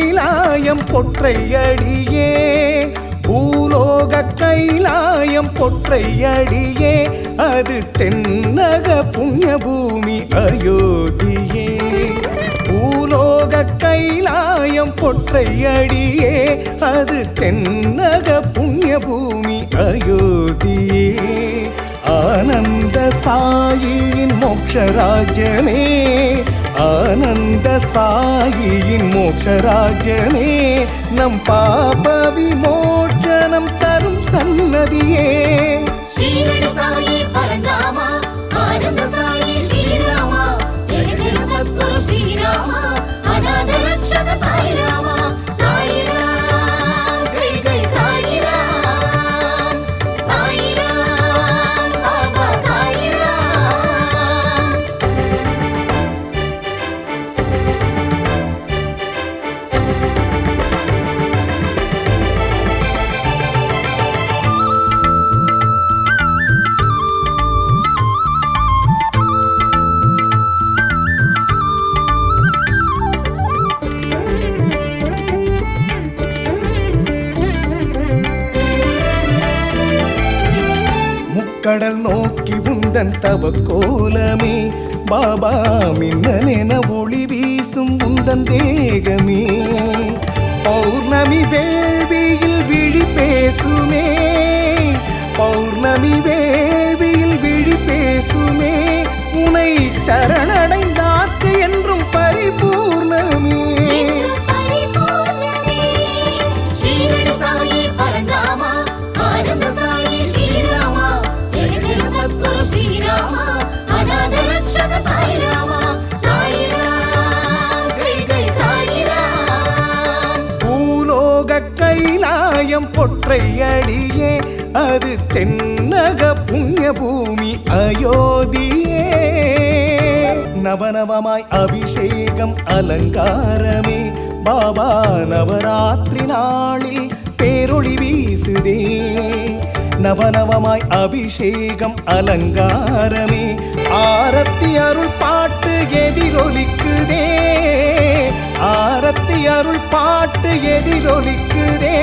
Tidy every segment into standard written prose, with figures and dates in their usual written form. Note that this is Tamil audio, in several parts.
கைலாயம் பொற்றையடியே பூலோக கைலாயம் பொற்றையடியே அது தென்னக புண்ணிய பூமி அயோத்தியே பூலோக கைலாயம் பொற்றையடியே அது தென்னக புண்ணிய பூமி அயோத்தியே ஆனந்த சாயியின் மோட்சராஜனே ஆனந்த சாயியின் மோட்சராஜனே நம் பாப விமோச்சனம் தரும் சன்னதியே ஸ்ரீரடி சாயி பரந்தாமா ஆனந்த சாயி ஸ்ரீராமா ஜெய ஜெய சத்குரு ஸ்ரீராமா அநாத ரக்ஷக சாயிராமா சாயிராம் ஜெய ஜெய சாயிராம் சாயிராம் பாபா சாயிராம் கடல் நோக்கி உந்தன் தவ கோலமே பாபா மின்னலென ஒளி வீசும் உந்தன் தேகமே பௌர்ணமி வேள்வியில் விழி பேசுமே பௌர்ணமி வேள்வியில் விழி பேசுமே உனை சரணடைந்தாக்கு என்றும் பரிபூர்ணமே ஸ்ரீரடி சாயி பரந்தாமா ஆனந்த சாயி ஸ்ரீராமா ஜெய ஜெய சத்குரு ஸ்ரீராமா அநாத ரக்ஷக சாயிராமா சாயிராம் ஜெய ஜெய சாயிராம் பூலோக கைலாயம் பொற்றையடியே அது தென்னக புண்ணிய பூமி அயோத்தியே நவநவமாய் அபிஷேகம் அலங்காரமே பாபா நவராத்திரி நாளில் பேரொளி வீசுதே நவநவமாய் அபிஷேகம் அலங்காரமே ஆரத்தி அருள் பாட்டு எதிரொலிக்குதே ஆரத்தி அருள் பாட்டு எதிரொலிக்குதே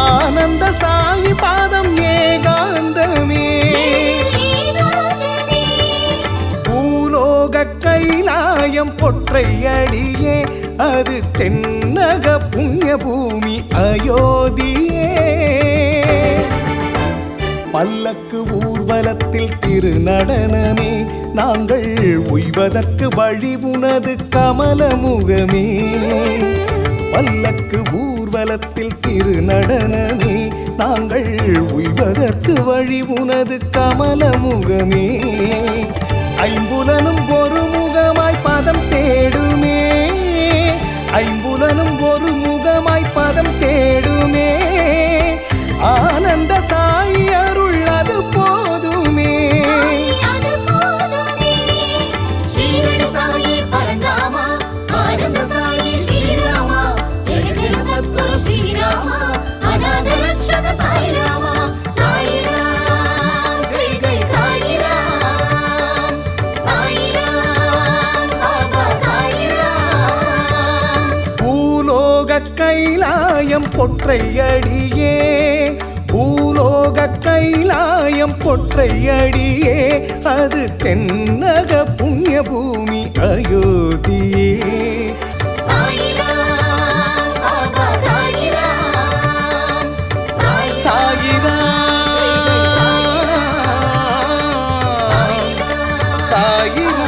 ஆனந்த சாயி பாதம் ஏகாந்தமே பூலோக கைலாயம் பொற்றையடியே அது தென்னக புண்ணிய பூமி அயோத்தியே பல்லக்கு ஊர்வலத்தில் திருநடனமே நாங்கள் உய்வதற்கு வழி உனது கமலமுகமே பல்லக்கு ஊர்வலத்தில் திருநடனமே நாங்கள் உய்வதற்கு வழி உனது கமலமுகமே ஐம்புலனும் ஒரு முகமாய் பதம் தேடுமே ஐம்புலனும் ஒரு முகமாய் பதம் தேடுமே ஆனந்த சாயி அருள் அது போதுமே ஸ்ரீரடி சாயி பரந்தாமா ஆனந்த சாயி ஸ்ரீராமா ஜெய ஜெய சத்குரு ஸ்ரீராமா அநாத ரக்ஷக சாயிராமா சாயிராம் ஜெய ஜெய சாயிராம் சாயிராம் பாபா சாயிராம் பூலோக கைலாயம் பொற்றையடியே பூலோக கைலாயம் பொற்றையடியே அது தென்னக புண்ணிய பூமி அயோத்தியே சாயிராம் பாபா சாயிராம் சாயிராம் சாயிராம்